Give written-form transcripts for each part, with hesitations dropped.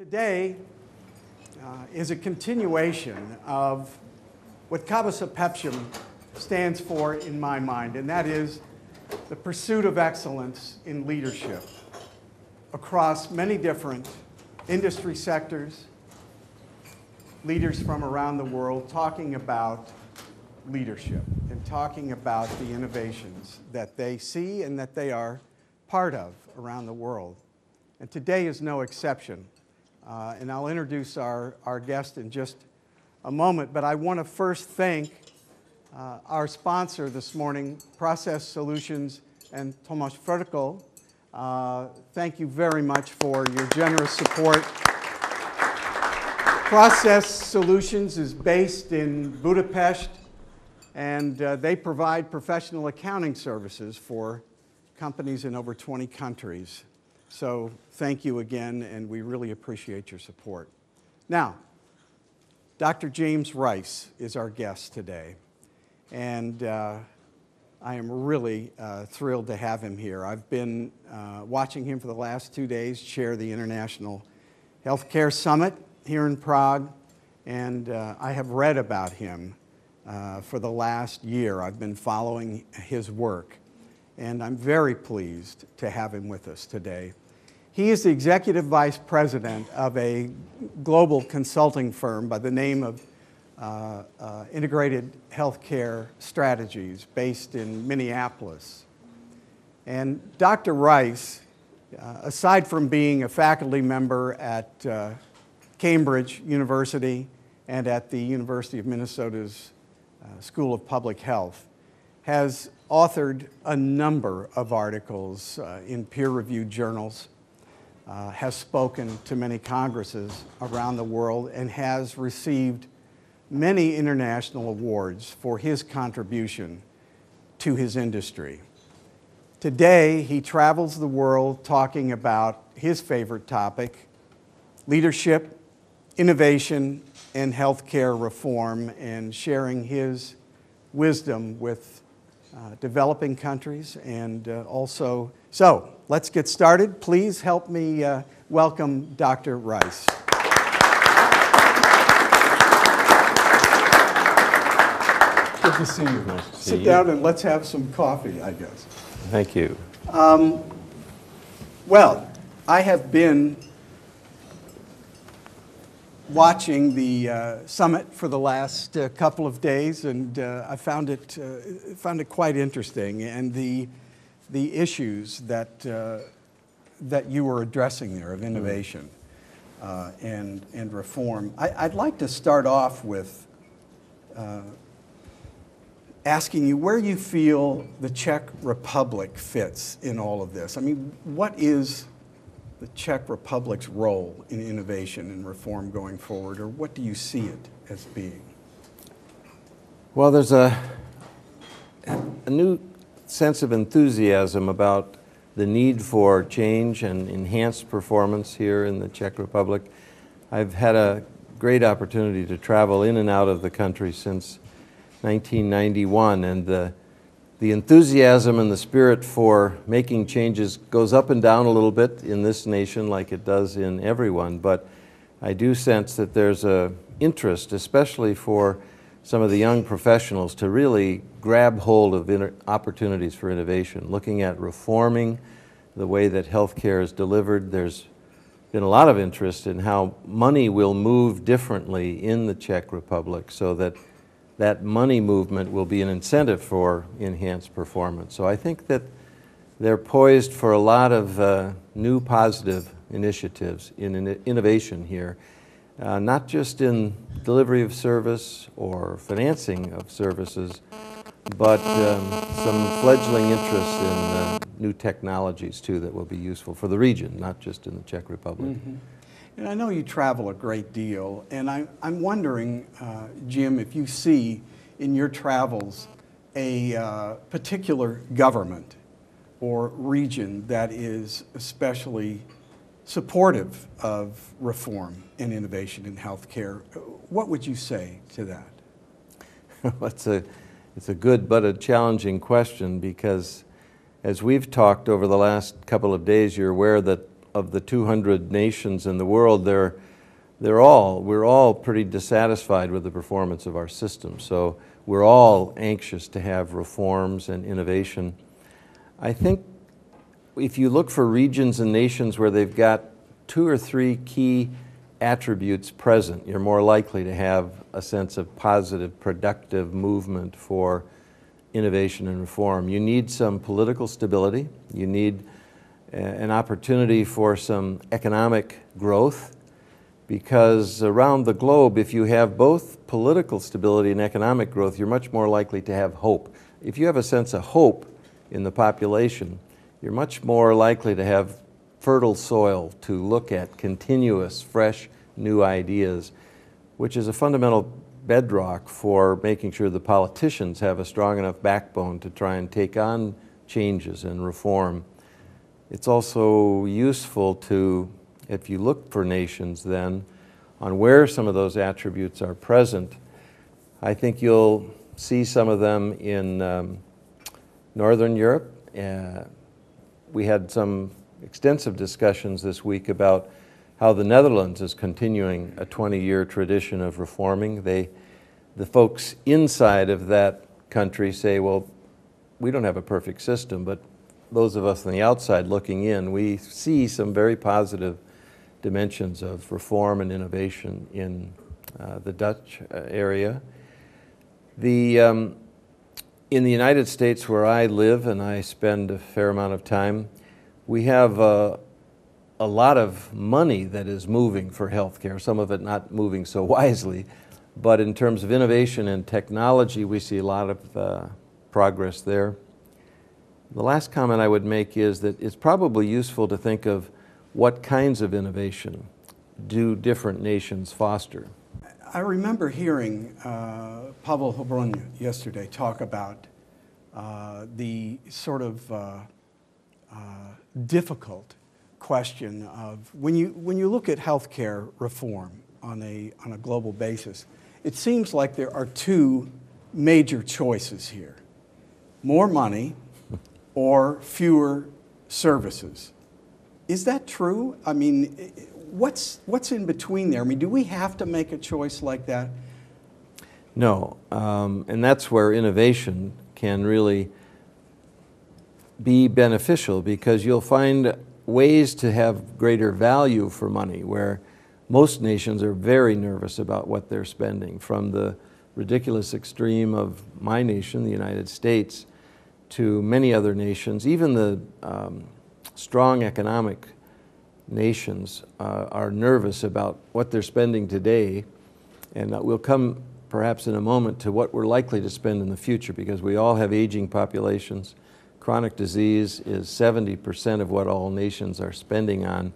Today is a continuation of what Kabasapepshim stands for in my mind, and that is the pursuit of excellence in leadership across many different industry sectors, leaders from around the world talking about leadership and talking about the innovations that they see and that they are part of around the world. And today is no exception. And I'll introduce our guest in just a moment, but I want to first thank our sponsor this morning, Process Solutions and Tomasz Ferkel. Thank you very much for your generous support. Process Solutions is based in Budapest, and they provide professional accounting services for companies in over 20 countries. So thank you again, and we really appreciate your support. Now, Dr. James Rice is our guest today, and I am really thrilled to have him here. I've been watching him for the last 2 days chair the International Healthcare Summit here in Prague, and I have read about him for the last year. I've been following his work, and I'm very pleased to have him with us today. He is the Executive Vice President of a global consulting firm by the name of Integrated Healthcare Strategies, based in Minneapolis. And Dr. Rice, aside from being a faculty member at Cambridge University and at the University of Minnesota's School of Public Health, has authored a number of articles in peer-reviewed journals, has spoken to many congresses around the world, and has received many international awards for his contribution to his industry. Today, he travels the world talking about his favorite topic, leadership, innovation, and healthcare reform, and sharing his wisdom with developing countries and also. So let's get started. Please help me welcome Dr. Rice. Good to see you. Nice to see Sit down and let's have some coffee, I guess. Thank you. Well, I have been watching the summit for the last couple of days, and I found it quite interesting, and the issues that you were addressing there of innovation and reform. I'd like to start off with asking you where you feel the Czech Republic fits in all of this. I mean, what is the Czech Republic's role in innovation and reform going forward, or what do you see it as being? Well, there's a new sense of enthusiasm about the need for change and enhanced performance here in the Czech Republic. I've had a great opportunity to travel in and out of the country since 1991, and the enthusiasm and the spirit for making changes goes up and down a little bit in this nation like it does in everyone, but I do sense that there's an interest, especially for some of the young professionals, to really grab hold of opportunities for innovation, looking at reforming the way that healthcare is delivered. There's been a lot of interest in how money will move differently in the Czech Republic so that that money movement will be an incentive for enhanced performance. So I think that they're poised for a lot of new positive initiatives in innovation here, not just in delivery of service or financing of services, but some fledgling interest in new technologies too that will be useful for the region, not just in the Czech Republic. Mm-hmm. And I know you travel a great deal, and I'm wondering, Jim, if you see in your travels a particular government or region that is especially supportive of reform and innovation in healthcare. What would you say to that? It's a good but a challenging question, because as we've talked over the last couple of days, you're aware that of the 200 nations in the world, we're all pretty dissatisfied with the performance of our system. So we're all anxious to have reforms and innovation. I think if you look for regions and nations where they've got 2 or 3 key attributes present, you're more likely to have a sense of positive, productive movement for innovation and reform. You need some political stability. You need an opportunity for some economic growth, because around the globe, if you have both political stability and economic growth, you're much more likely to have hope. If you have a sense of hope in the population, you're much more likely to have fertile soil to look at continuous, fresh, new ideas, which is a fundamental bedrock for making sure the politicians have a strong enough backbone to try and take on changes and reform. It's also useful to, if you look for nations then, on where some of those attributes are present. I think you'll see some of them in Northern Europe. We had some extensive discussions this week about how the Netherlands is continuing a 20-year tradition of reforming. The folks inside of that country say, well, we don't have a perfect system, but those of us on the outside looking in, we see some very positive dimensions of reform and innovation in the Dutch area. In the United States, where I live and I spend a fair amount of time, we have a lot of money that is moving for healthcare, some of it not moving so wisely, but in terms of innovation and technology, we see a lot of progress there. The last comment I would make is that it's probably useful to think of what kinds of innovation do different nations foster. I remember hearing Pavel Hobron yesterday talk about the sort of difficult question of when you look at healthcare reform on a global basis, it seems like there are 2 major choices here: more money or fewer services. Is that true? I mean, what's in between there? I mean, do we have to make a choice like that? No, and that's where innovation can really be beneficial, because you'll find ways to have greater value for money where most nations are very nervous about what they're spending, from the ridiculous extreme of my nation, the United States, to many other nations. Even the strong economic nations are nervous about what they're spending today, and we'll come perhaps in a moment to what we're likely to spend in the future, because we all have aging populations. Chronic disease is 70% of what all nations are spending on,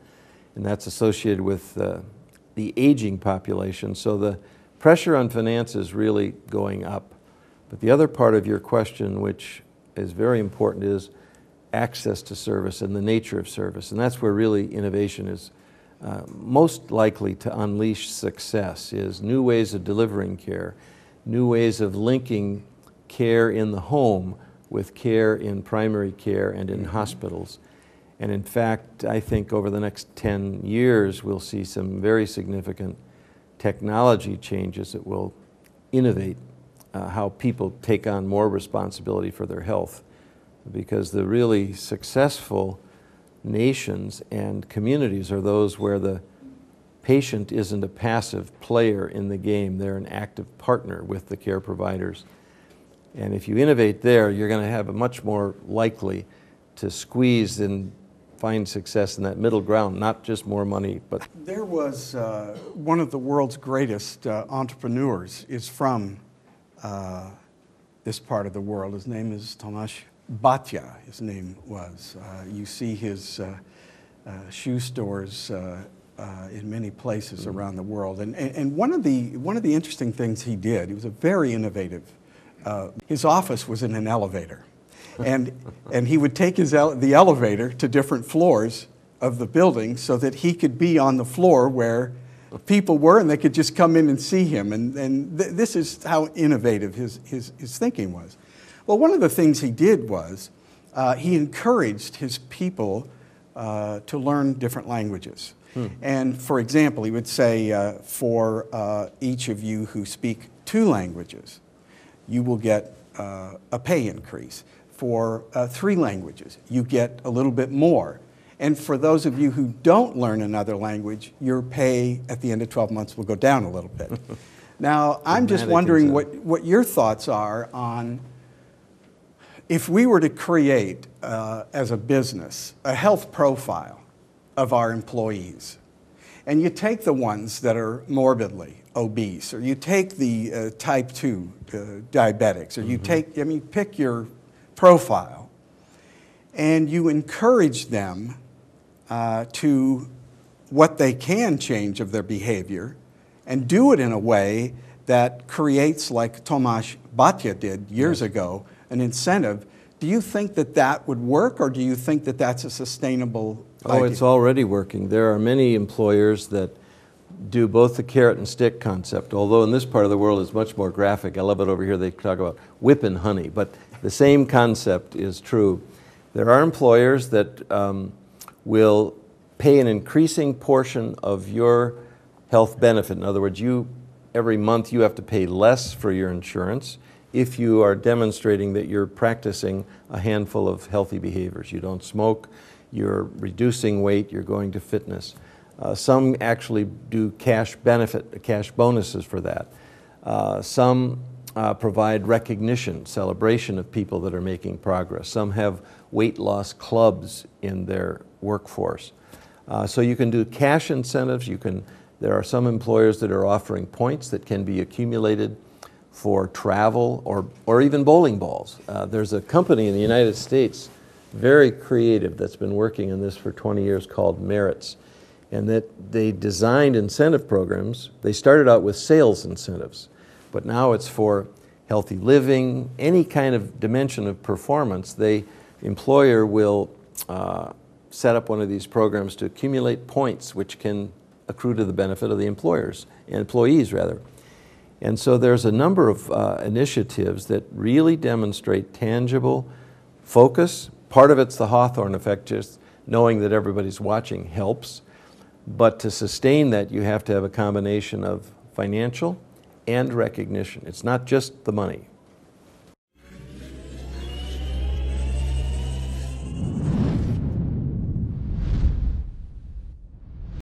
and that's associated with the aging population. So the pressure on finance is really going up. But the other part of your question, which is very important, is access to service and the nature of service. And that's where really innovation is most likely to unleash success, is new ways of delivering care, new ways of linking care in the home with care in primary care and in hospitals. And in fact, I think over the next 10 years, we'll see some very significant technology changes that will innovate how people take on more responsibility for their health. Because the really successful nations and communities are those where the patient isn't a passive player in the game. They're an active partner with the care providers. And if you innovate there, you're going to have a much more likely to squeeze and find success in that middle ground, not just more money, but... There was one of the world's greatest entrepreneurs is from this part of the world. His name is Tomasz Batya, his name was. You see his shoe stores in many places around the world. And one of the interesting things he did, he was a very innovative. His office was in an elevator. And he would take the elevator to different floors of the building so that he could be on the floor where people were and they could just come in and see him. And this is how innovative his thinking was. Well, one of the things he did was he encouraged his people to learn different languages. And for example, he would say, for each of you who speak 2 languages, you will get a pay increase. For 3 languages, you get a little bit more. And for those of you who don't learn another language, your pay at the end of 12 months will go down a little bit. Now, I'm just wondering what your thoughts are on if we were to create, as a business, a health profile of our employees, and you take the ones that are morbidly obese, or you take the type 2 diabetics, or you take, pick your profile, and you encourage them to what they can change of their behavior, and do it in a way that creates, like Tomasz Batya did years ago, an incentive. Do you think that that would work, or do you think that that's a sustainable idea? Oh, it's already working. There are many employers that do both the carrot and stick concept, although in this part of the world it's much more graphic. I love it over here. They talk about whip and honey, but the same concept is true. There are employers that will pay an increasing portion of your health benefit. In other words, every month you have to pay less for your insurance if you are demonstrating that you're practicing a handful of healthy behaviors. You don't smoke, you're reducing weight, you're going to fitness. Some actually do cash bonuses for that. Some provide recognition, celebration of people that are making progress. Some have weight loss clubs in their workforce. So you can do cash incentives. There are some employers that are offering points that can be accumulated for travel or even bowling balls. There's a company in the United States, very creative, that's been working on this for 20 years called Merits, and that they designed incentive programs. They started out with sales incentives, but now it's for healthy living, any kind of dimension of performance. The employer will set up one of these programs to accumulate points which can accrue to the benefit of the employees rather. And so there's a number of initiatives that really demonstrate tangible focus. Part of it's the Hawthorne effect, just knowing that everybody's watching helps. But to sustain that, you have to have a combination of financial and recognition. It's not just the money.